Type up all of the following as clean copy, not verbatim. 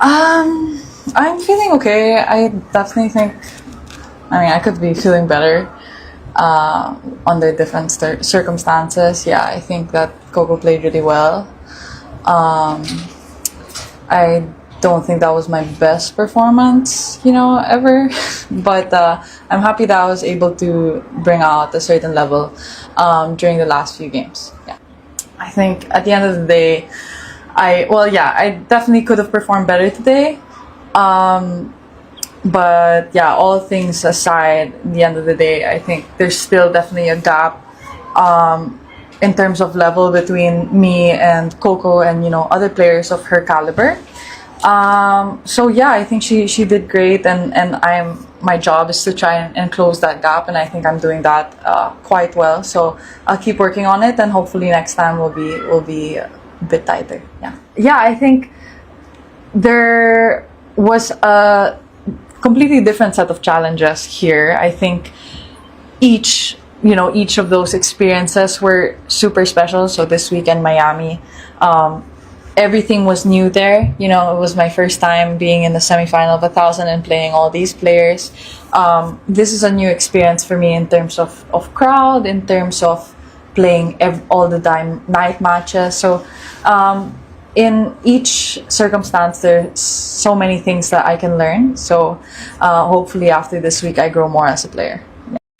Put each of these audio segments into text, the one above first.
I'm feeling okay. I definitely think, I could be feeling better under different circumstances. Yeah, I think that Coco played really well. Um, I don't think that was my best performance, ever. But I'm happy that I was able to bring out a certain level during the last few games. Yeah. I think at the end of the day, I definitely could have performed better today. Um, but yeah, all things aside, at the end of the day, I think there's still definitely a gap in terms of level between me and Coco and other players of her caliber. So yeah, I think she did great, and my job is to try and close that gap, and I think I'm doing that quite well. So I'll keep working on it, and hopefully next time will be a bit tighter. Yeah. I think there was a completely different set of challenges here. I think each of those experiences were super special. So this week in Miami, everything was new there. It was my first time being in the semifinal of 1,000 and playing all these players. This is a new experience for me in terms of crowd, in terms of playing all the night matches. So in each circumstance, there's so many things that I can learn. So hopefully after this week, I grow more as a player.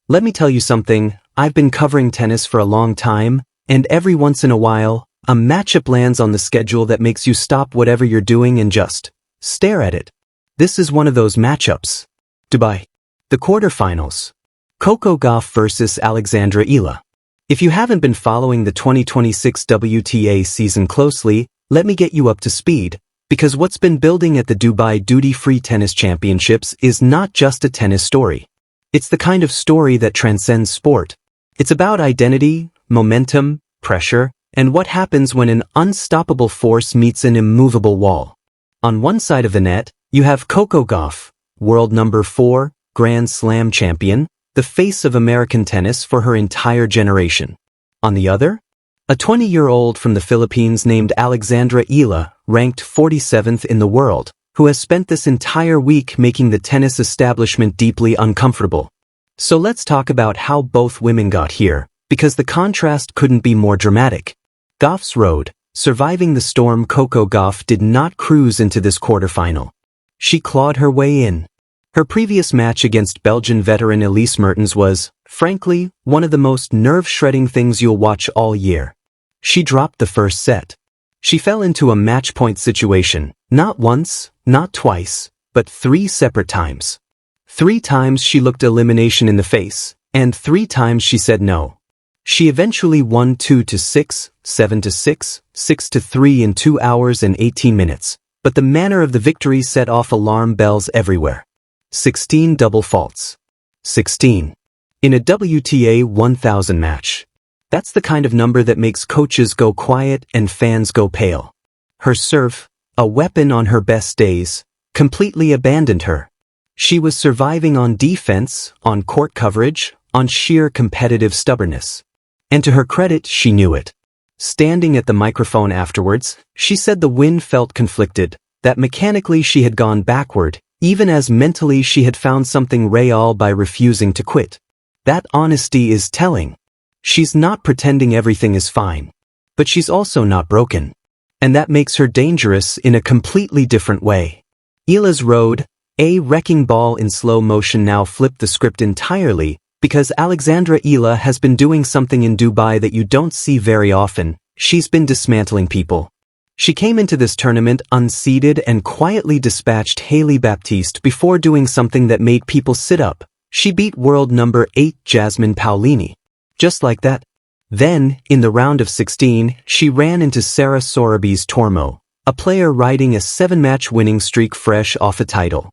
Let me tell you something. I've been covering tennis for a long time, and every once in a while, a matchup lands on the schedule that makes you stop whatever you're doing and just stare at it. This is one of those matchups. Dubai. The quarterfinals. Coco Gauff versus Alexandra Eala. If you haven't been following the 2026 WTA season closely, let me get you up to speed, because what's been building at the Dubai Duty-Free Tennis Championships is not just a tennis story. It's the kind of story that transcends sport. It's about identity, momentum, pressure, and what happens when an unstoppable force meets an immovable wall. On one side of the net, you have Coco Gauff, world number 4, Grand Slam champion, the face of American tennis for her entire generation. On the other, a 20-year-old from the Philippines named Alexandra Eala, ranked 47th in the world, who has spent this entire week making the tennis establishment deeply uncomfortable. So let's talk about how both women got here, because the contrast couldn't be more dramatic. Gauff's road, surviving the storm. Coco Gauff did not cruise into this quarterfinal. She clawed her way in. Her previous match against Belgian veteran Elise Mertens was, frankly, one of the most nerve-shredding things you'll watch all year. She dropped the first set. She fell into a match-point situation, not once, not twice, but 3 separate times. 3 times she looked elimination in the face, and 3 times she said no. She eventually won 2-6, 7-6, 6-3 in 2 hours and 18 minutes, but the manner of the victory set off alarm bells everywhere. 16 double faults. 16. In a WTA 1000 match. That's the kind of number that makes coaches go quiet and fans go pale. Her serve, a weapon on her best days, completely abandoned her. She was surviving on defense, on court coverage, on sheer competitive stubbornness. And to her credit, she knew it. Standing at the microphone afterwards, she said the win felt conflicted, that mechanically she had gone backward, even as mentally she had found something real by refusing to quit. That honesty is telling. She's not pretending everything is fine. But she's also not broken. And that makes her dangerous in a completely different way. Eala's road, a wrecking ball in slow motion, now flipped the script entirely, because Alexandra Eala has been doing something in Dubai that you don't see very often. She's been dismantling people. She came into this tournament unseeded and quietly dispatched Hailey Baptiste before doing something that made people sit up. She beat world number 8 Jasmine Paolini. Just like that. Then, in the round of 16, she ran into Sarah Sorabe's Tormo, a player riding a 7-match winning streak fresh off a title.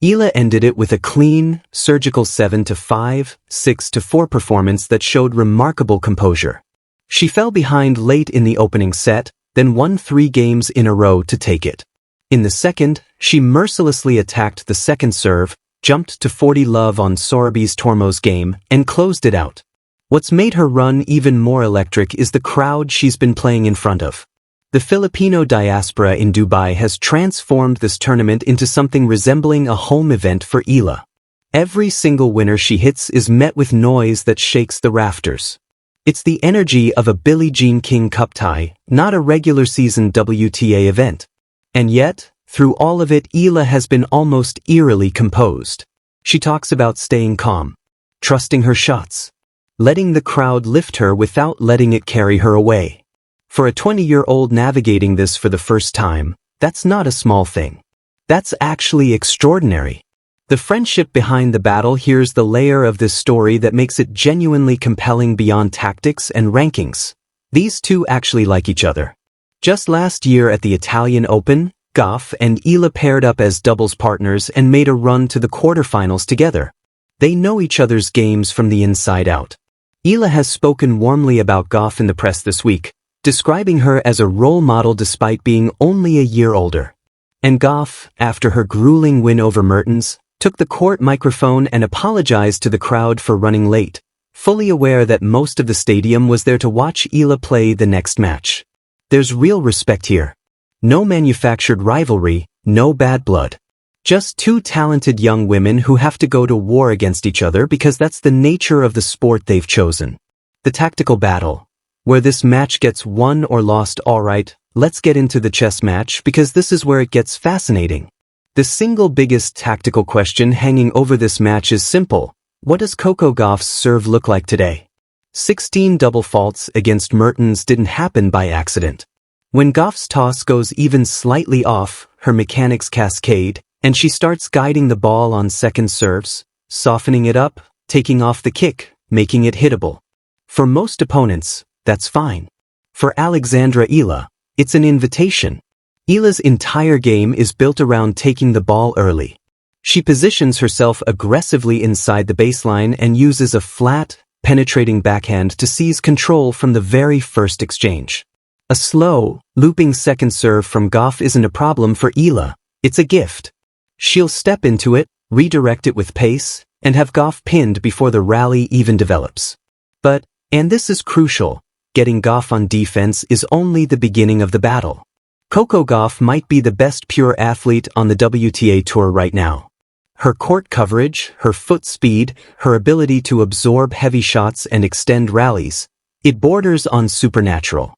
Eala ended it with a clean, surgical 7-5, 6-4 performance that showed remarkable composure. She fell behind late in the opening set, then won 3 games in a row to take it. In the second, she mercilessly attacked the second serve, jumped to 40 love on Sorabe's Tormo's game, and closed it out. What's made her run even more electric is the crowd she's been playing in front of. The Filipino diaspora in Dubai has transformed this tournament into something resembling a home event for Eala. Every single winner she hits is met with noise that shakes the rafters. It's the energy of a Billie Jean King Cup tie, not a regular season WTA event. And yet, through all of it, Eala has been almost eerily composed. She talks about staying calm, trusting her shots, letting the crowd lift her without letting it carry her away. For a 20-year-old navigating this for the first time, that's not a small thing. That's actually extraordinary. The friendship behind the battle here's the layer of this story that makes it genuinely compelling beyond tactics and rankings. These two actually like each other. Just last year at the Italian Open, Gauff and Eala paired up as doubles partners and made a run to the quarterfinals together. They know each other's games from the inside out. Eala has spoken warmly about Gauff in the press this week, describing her as a role model despite being only a year older. And Gauff, after her grueling win over Mertens, took the court microphone and apologized to the crowd for running late, fully aware that most of the stadium was there to watch Eala play the next match. There's real respect here. No manufactured rivalry, no bad blood. Just two talented young women who have to go to war against each other because that's the nature of the sport they've chosen. The tactical battle. Where this match gets won or lost. Alright, let's get into the chess match because this is where it gets fascinating. The single biggest tactical question hanging over this match is simple. What does Coco Gauff's serve look like today? 16 double faults against Mertens didn't happen by accident. When Gauff's toss goes even slightly off, her mechanics cascade, and she starts guiding the ball on second serves, softening it up, taking off the kick, making it hittable. For most opponents, that's fine. For Alexandra Eala, it's an invitation. Eala's entire game is built around taking the ball early. She positions herself aggressively inside the baseline and uses a flat, penetrating backhand to seize control from the very first exchange. A slow, looping second serve from Gauff isn't a problem for Eala, it's a gift. She'll step into it, redirect it with pace, and have Gauff pinned before the rally even develops. But, and this is crucial, getting Gauff on defense is only the beginning of the battle. Coco Gauff might be the best pure athlete on the WTA Tour right now. Her court coverage, her foot speed, her ability to absorb heavy shots and extend rallies, it borders on supernatural.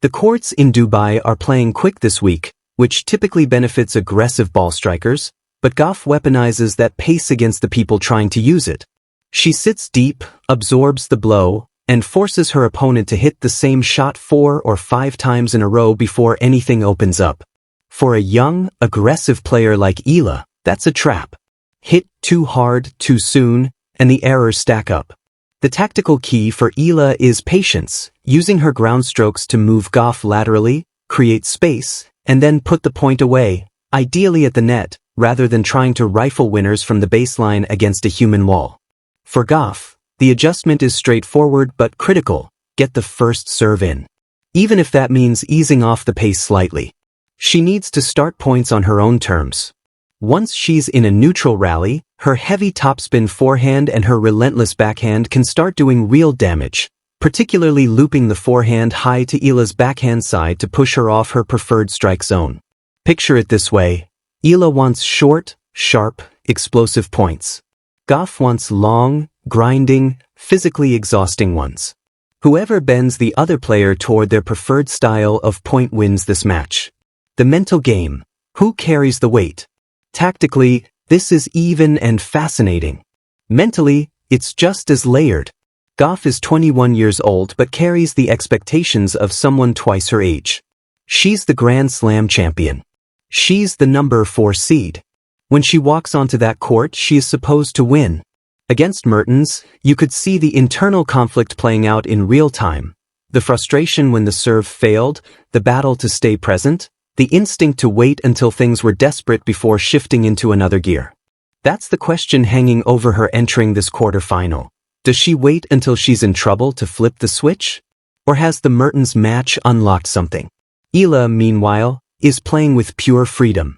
The courts in Dubai are playing quick this week, which typically benefits aggressive ball strikers, but Gauff weaponizes that pace against the people trying to use it. She sits deep, absorbs the blow, and forces her opponent to hit the same shot 4 or 5 times in a row before anything opens up. For a young, aggressive player like Eala, that's a trap. Hit too hard, too soon, and the errors stack up. The tactical key for Eala is patience, using her ground strokes to move Gauff laterally, create space, and then put the point away, ideally at the net, rather than trying to rifle winners from the baseline against a human wall. For Gauff, the adjustment is straightforward but critical. Get the first serve in. Even if that means easing off the pace slightly. She needs to start points on her own terms. Once she's in a neutral rally, her heavy topspin forehand and her relentless backhand can start doing real damage, particularly looping the forehand high to Eala's backhand side to push her off her preferred strike zone. Picture it this way. Eala wants short, sharp, explosive points. Gauff wants long, grinding, physically exhausting ones. Whoever bends the other player toward their preferred style of point wins this match. The mental game. Who carries the weight? Tactically, this is even and fascinating. Mentally, it's just as layered. Gauff is 21 years old but carries the expectations of someone twice her age. She's the Grand Slam champion. She's the number 4 seed. When she walks onto that court, she is supposed to win. Against Mertens, you could see the internal conflict playing out in real time. The frustration when the serve failed, the battle to stay present, the instinct to wait until things were desperate before shifting into another gear. That's the question hanging over her entering this quarterfinal. Does she wait until she's in trouble to flip the switch? Or has the Mertens match unlocked something? Eala, meanwhile, is playing with pure freedom.